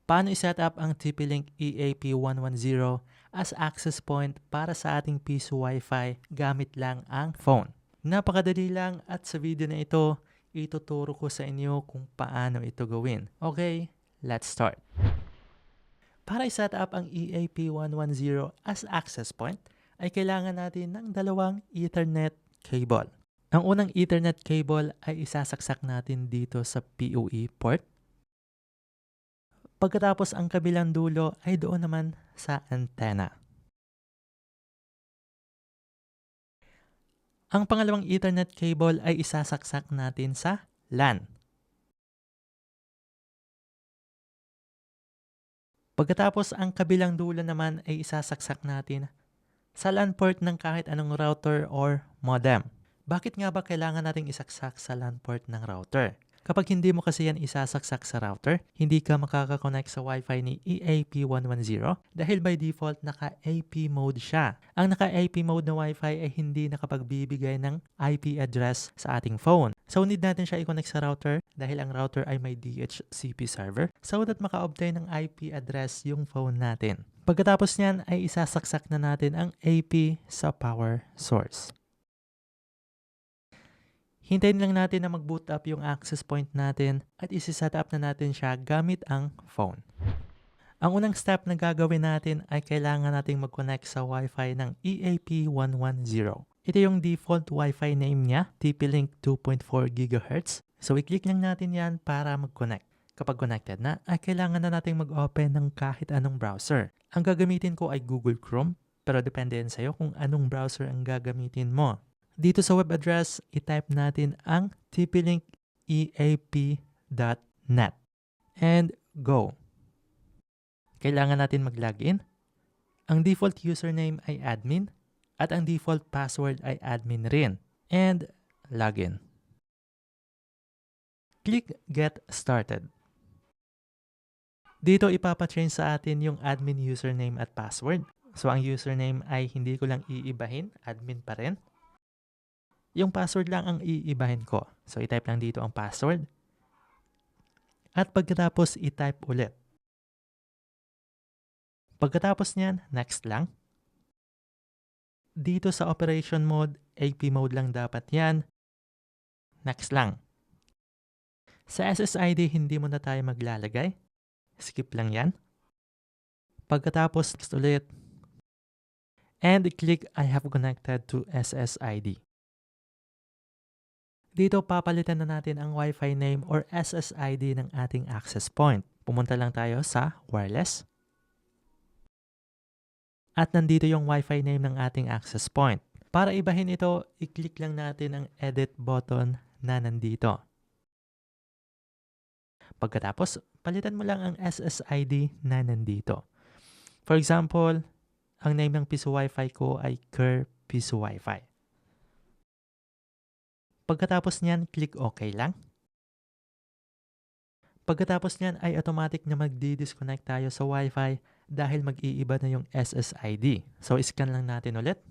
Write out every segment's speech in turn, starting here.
Paano i-set up ang TP-Link EAP110 as access point para sa ating piso Wi-Fi gamit lang ang phone? Napakadali lang at sa video na ito, ituturo ko sa inyo kung paano ito gawin. Okay, let's start. Para i-set up ang EAP110 as access point, ay kailangan natin ng dalawang Ethernet cable. Ang unang Ethernet cable ay isasaksak natin dito sa PoE port. Pagkatapos ang kabilang dulo ay doon naman sa antenna. Ang pangalawang Ethernet cable ay isasaksak natin sa LAN. Pagkatapos ang kabilang dulo naman ay isasaksak natin sa LAN port ng kahit anong router or modem. Bakit nga ba kailangan nating isaksak sa LAN port ng router? Kapag hindi mo kasi yan isasaksak sa router, hindi ka makakakonect sa Wi-Fi ni EAP110 dahil by default naka-AP mode siya. Ang naka-AP mode na Wi-Fi ay hindi nakapagbibigay ng IP address sa ating phone. So need natin siya i-connect sa router dahil ang router ay may DHCP server so that maka-obtain ng IP address yung phone natin. Pagkatapos niyan ay isasaksak na natin ang AP sa power source. Hintayin lang natin na mag-boot up yung access point natin at isi-set up na natin siya gamit ang phone. Ang unang step na gagawin natin ay kailangan nating mag-connect sa Wi-Fi ng EAP110. Ito yung default Wi-Fi name niya, TP-Link 2.4 GHz. So i-click lang natin yan para mag-connect. Kapag connected na, ay kailangan na nating mag-open ng kahit anong browser. Ang gagamitin ko ay Google Chrome, pero depende yan sa'yo kung anong browser ang gagamitin mo. Dito sa web address, i-type natin ang tplinkEAP.net and go. Kailangan natin mag-login. Ang default username ay admin at ang default password ay admin rin. And login. Click Get Started. Dito ipapachange sa atin yung admin username at password. So ang username ay hindi ko lang iibahin, admin pa rin. Yung password lang ang iibahin ko. So, i-type lang dito ang password. At pagkatapos, i-type ulit. Pagkatapos niyan, next lang. Dito sa operation mode, AP mode lang dapat yan. Next lang. Sa SSID, hindi mo na tayo maglalagay. Skip lang yan. Pagkatapos, next ulit. And click I have connected to SSID. Dito papalitan na natin ang Wi-Fi name or SSID ng ating access point. Pumunta lang tayo sa wireless. At nandito yung Wi-Fi name ng ating access point. Para ibahin ito, i-click lang natin ang edit button na nandito. Pagkatapos, palitan mo lang ang SSID na nandito. For example, ang name ng piso Wi-Fi ko ay Kerr Piso Wi-Fi. Pagkatapos niyan, click OK lang. Pagkatapos niyan ay automatic na magdi-disconnect tayo sa Wi-Fi dahil mag-iiba na yung SSID. So, scan lang natin ulit.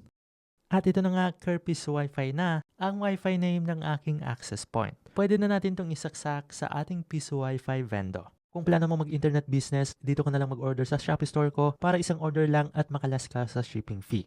At ito na nga, Kerr Piso Wi-Fi na ang Wi-Fi name ng aking access point. Pwede na natin itong isaksak sa ating piso Wi-Fi vendor. Kung plano mo mag-internet business, dito ka na lang mag-order sa Shopee store ko para isang order lang at makalas ka sa shipping fee.